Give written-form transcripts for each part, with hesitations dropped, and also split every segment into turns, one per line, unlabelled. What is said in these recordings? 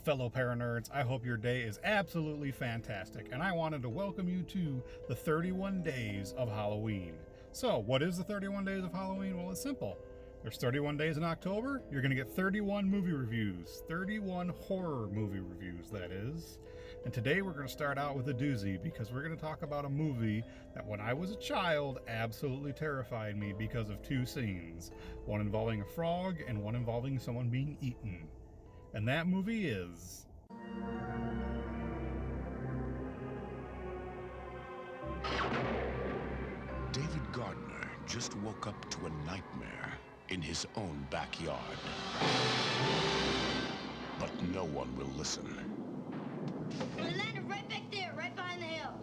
fellow paranerds. I hope your day is absolutely fantastic, and I wanted to welcome you to the 31 Days of Halloween. So, what is the 31 Days of Halloween? Well, it's simple. There's 31 days in October. You're going to get 31 movie reviews. 31 horror movie reviews, that is. And today we're going to start out with a doozy because we're going to talk about a movie that when I was a child absolutely terrified me because of two scenes. One involving a frog and one involving someone being eaten. And that movie is...
David Gardner just woke up to a nightmare in his own backyard. But no one will listen.
We landed right back there, right behind the hill.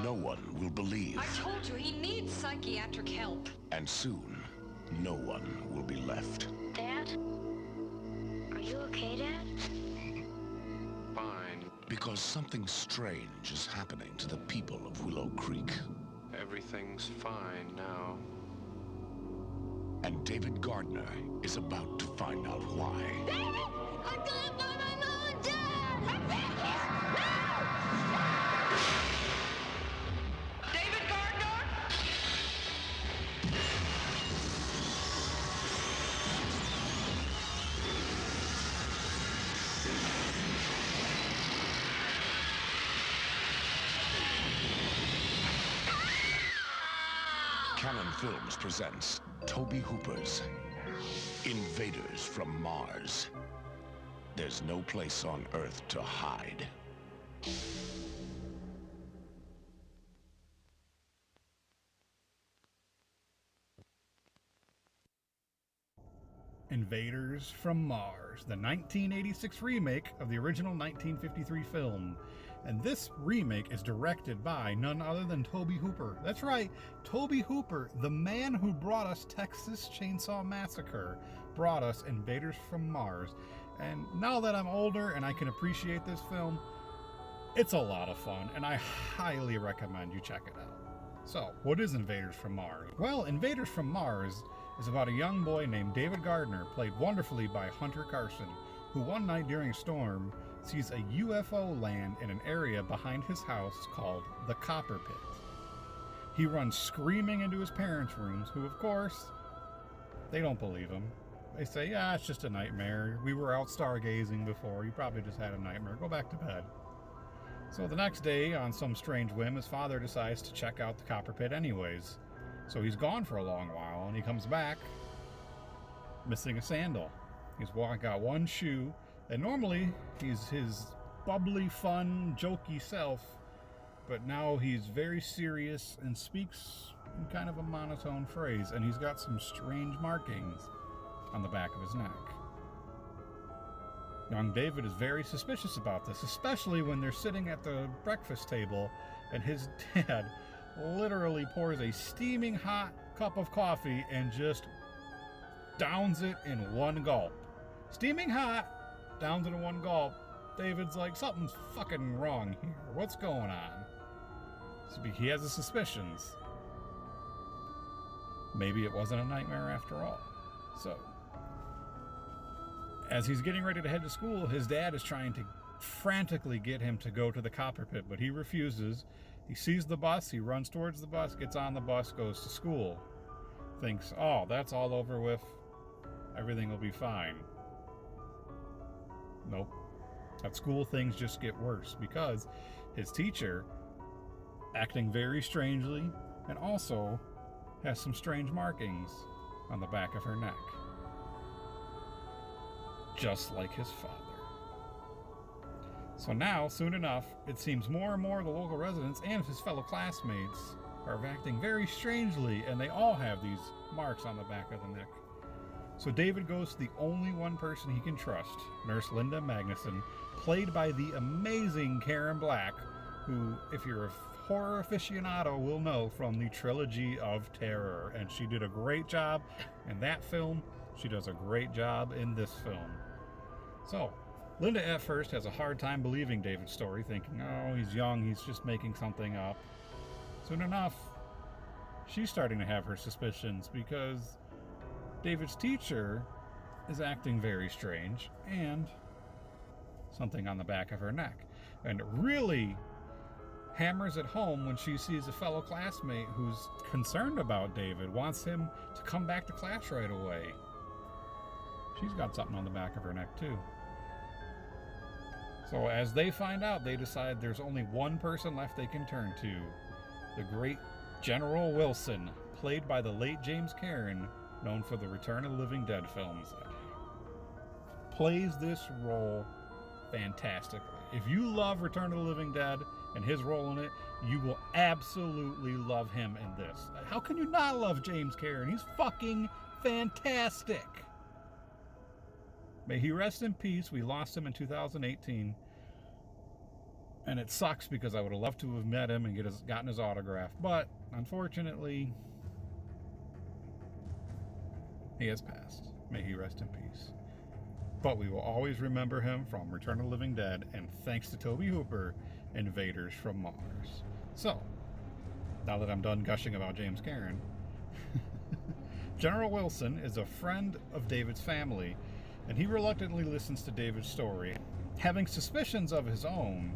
No one will believe.
I told you, he needs psychiatric help.
And soon, no one will be left.
Dad? Are you okay, Dad?
Fine.
Because something strange is happening to the people of Willow Creek.
Everything's fine now.
And David Gardner is about to find out why.
David! I'm gonna find my mom and Dad! I'm back here!
David Gardner?
Canon Films presents Toby Hooper's Invaders from Mars. There's no place on Earth to hide.
Invaders from Mars, the 1986 remake of the original 1953 film. And this remake is directed by none other than Toby Hooper. That's right, Toby Hooper, the man who brought us Texas Chainsaw Massacre, brought us Invaders from Mars. And now that I'm older and I can appreciate this film, it's a lot of fun, and I highly recommend you check it out. So, what is Invaders from Mars? Well, Invaders from Mars is about a young boy named David Gardner, played wonderfully by Hunter Carson, who one night during a storm sees a UFO land in an area behind his house called the Copper Pit. He runs screaming into his parents' rooms, who, of course, they don't believe him. They say, yeah, it's just a nightmare. We were out stargazing before. You probably just had a nightmare. Go back to bed. So the next day, on some strange whim, his father decides to check out the Copper Pit anyways. So he's gone for a long while, and he comes back missing a sandal. He's got one shoe, and normally he's his bubbly, fun, jokey self, but now he's very serious and speaks in kind of a monotone phrase, and he's got some strange markings on the back of his neck. Young David is very suspicious about this, especially when they're sitting at the breakfast table and his dad literally pours a steaming hot cup of coffee and just downs it in one gulp. Steaming hot, downs it in one gulp. David's like, something's fucking wrong here. What's going on? So he has his suspicions. Maybe it wasn't a nightmare after all. So, as he's getting ready to head to school, his dad is trying to frantically get him to go to the Copper Pit, but he refuses. He sees the bus, he runs towards the bus, gets on the bus, goes to school. Thinks, oh, that's all over with. Everything will be fine. Nope. At school, things just get worse because his teacher, acting very strangely, and also has some strange markings on the back of her neck. Just like his father. So now, soon enough, it seems more and more the local residents and his fellow classmates are acting very strangely, and they all have these marks on the back of the neck. So David goes to the only one person he can trust, Nurse Linda Magnuson, played by the amazing Karen Black, who, if you're a horror aficionado, will know from the Trilogy of Terror. And she did a great job in that film. She does a great job in this film. So, Linda at first has a hard time believing David's story, thinking, oh, he's young, he's just making something up. Soon enough, she's starting to have her suspicions because David's teacher is acting very strange, and something on the back of her neck. And it really hammers it home when she sees a fellow classmate who's concerned about David, wants him to come back to class right away. She's got something on the back of her neck too. So as they find out, they decide there's only one person left they can turn to. The great General Wilson, played by the late James Cairn, known for the Return of the Living Dead films. Plays this role fantastically. If you love Return of the Living Dead and his role in it, you will absolutely love him in this. How can you not love James Cairn? He's fucking fantastic. May he rest in peace. We lost him in 2018. And it sucks because I would have loved to have met him and gotten his autograph. But, unfortunately, he has passed. May he rest in peace. But we will always remember him from Return of the Living Dead, and thanks to Tobe Hooper, Invaders from Mars. So, now that I'm done gushing about James Cairn, General Wilson is a friend of David's family, and he reluctantly listens to David's story. Having suspicions of his own,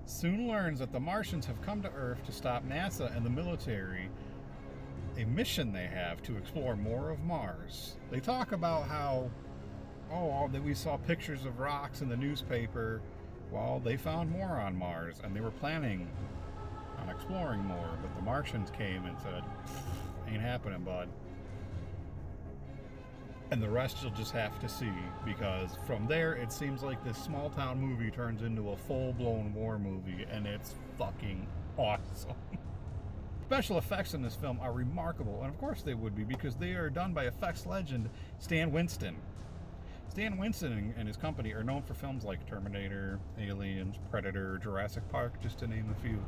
soon learns that the Martians have come to Earth to stop NASA and the military, a mission they have to explore more of Mars. They talk about how, that we saw pictures of rocks in the newspaper. Well, they found more on Mars, and they were planning on exploring more, but the Martians came and said, ain't happening, bud. And the rest you'll just have to see, because from there it seems like this small town movie turns into a full-blown war movie, and it's fucking awesome. Special effects in this film are remarkable, and of course they would be, because they are done by effects legend Stan Winston. Stan Winston and his company are known for films like Terminator, Aliens, Predator, Jurassic Park, just to name a few.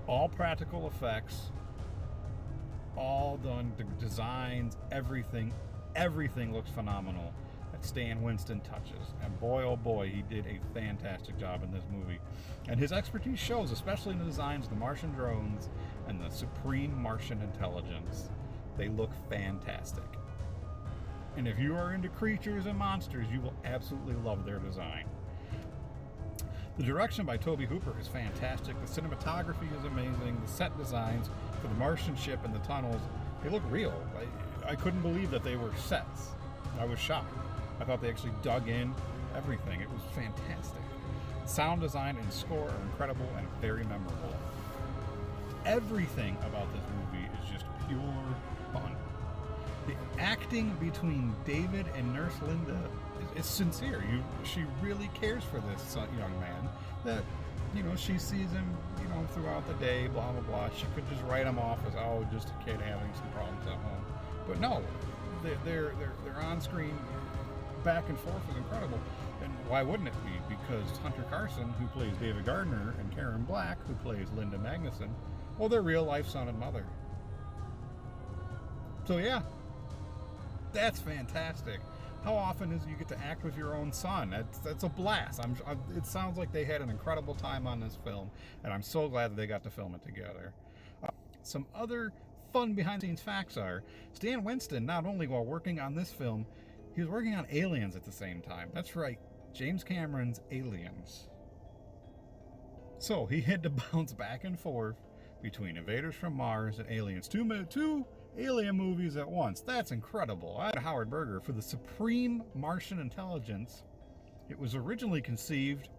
All practical effects, all done, the designs, everything looks phenomenal that Stan Winston touches. And boy, oh boy, he did a fantastic job in this movie. And his expertise shows, especially in the designs of the Martian drones and the supreme Martian intelligence. They look fantastic. And if you are into creatures and monsters, you will absolutely love their design. The direction by Tobe Hooper is fantastic. The cinematography is amazing. The set designs for the Martian ship and the tunnels, they look real. I couldn't believe that they were sets. I was shocked. I thought they actually dug in everything. It was fantastic. Sound design and score are incredible and very memorable. Everything about this movie is just pure fun. The acting between David and Nurse Linda is sincere. She really cares for this young man. That, she sees him, throughout the day, blah, blah, blah. She could just write him off as, just a kid having some problems at home. But no, they're on screen back and forth is incredible. And why wouldn't it be? Because Hunter Carson, who plays David Gardner, and Karen Black, who plays Linda Magnuson, well, they're real life son and mother. So yeah, that's fantastic. How often is you get to act with your own son? That's a blast. It sounds like they had an incredible time on this film, and I'm so glad that they got to film it together. Some other fun behind-the-scenes facts are, Stan Winston, not only while working on this film, he was working on Aliens at the same time. That's right, James Cameron's Aliens. So he had to bounce back and forth between Invaders from Mars and Aliens. Two alien movies at once. That's incredible. I had Howard Berger for the Supreme Martian Intelligence. It was originally conceived,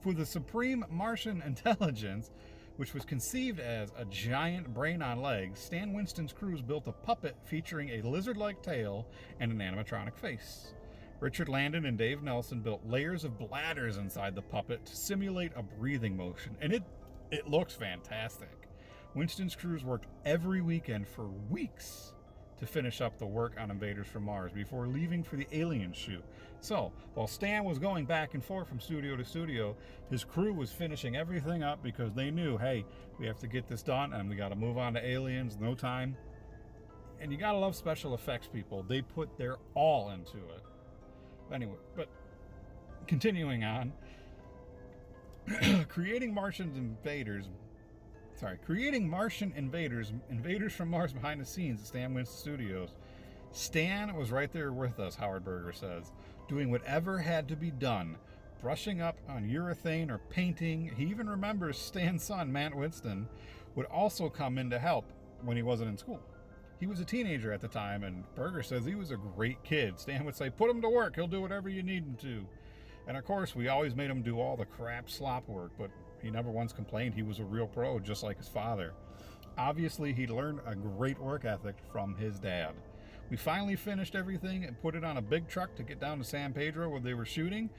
for the Supreme Martian Intelligence, which was conceived as a giant brain on legs. Stan Winston's crews built a puppet featuring a lizard-like tail and an animatronic face. Richard Landon and Dave Nelson built layers of bladders inside the puppet to simulate a breathing motion, and it looks fantastic. Winston's crews worked every weekend for weeks to finish up the work on Invaders from Mars before leaving for the Alien shoot. So, while Stan was going back and forth from studio to studio, his crew was finishing everything up because they knew, hey, we have to get this done and we got to move on to Aliens, no time. And you got to love special effects people. They put their all into it. Anyway, but continuing on, creating Martian Invaders, Invaders from Mars behind the scenes at Stan Winston Studios. Stan was right there with us, Howard Berger says, doing whatever had to be done, brushing up on urethane or painting. He even remembers Stan's son, Matt Winston, would also come in to help when he wasn't in school. He was a teenager at the time, and Berger says he was a great kid. Stan would say, put him to work, he'll do whatever you need him to. And of course, we always made him do all the crap slop work, but he never once complained he was a real pro, just like his father. Obviously, he learned a great work ethic from his dad. We finally finished everything and put it on a big truck to get down to San Pedro where they were shooting.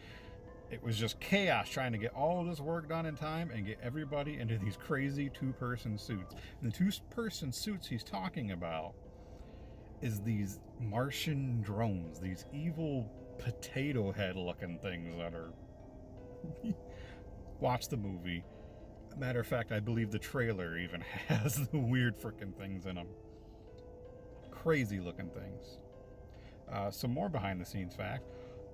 It was just chaos trying to get all of this work done in time and get everybody into these crazy two-person suits. And the two-person suits he's talking about is these Martian drones, these evil potato head looking things that are... Watch the movie. Matter of fact, I believe the trailer even has the weird freaking things in them. Crazy looking things. Some more behind the scenes fact.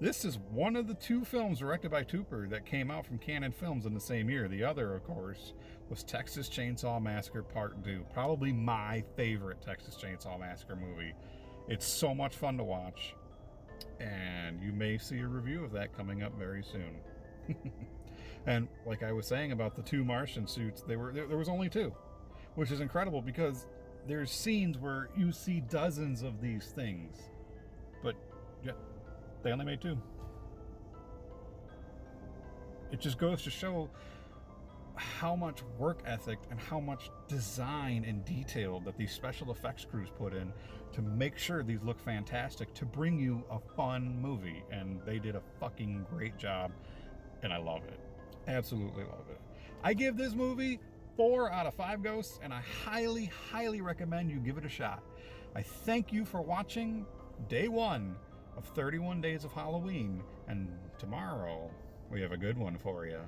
This is one of the 2 films directed by Tooper that came out from Canon Films in the same year. The other, of course, was Texas Chainsaw Massacre Part 2. Probably my favorite Texas Chainsaw Massacre movie. It's so much fun to watch. And you may see a review of that coming up very soon. And like I was saying about the 2 Martian suits, there was only 2, which is incredible because there's scenes where you see dozens of these things, but yeah, they only made 2. It just goes to show how much work ethic and how much design and detail that these special effects crews put in to make sure these look fantastic, to bring you a fun movie. And they did a fucking great job, and I love it. Absolutely love it. I give this movie 4 out of 5 ghosts, and I highly, highly recommend you give it a shot. I thank you for watching day 1 of 31 Days of Halloween, and tomorrow we have a good one for you.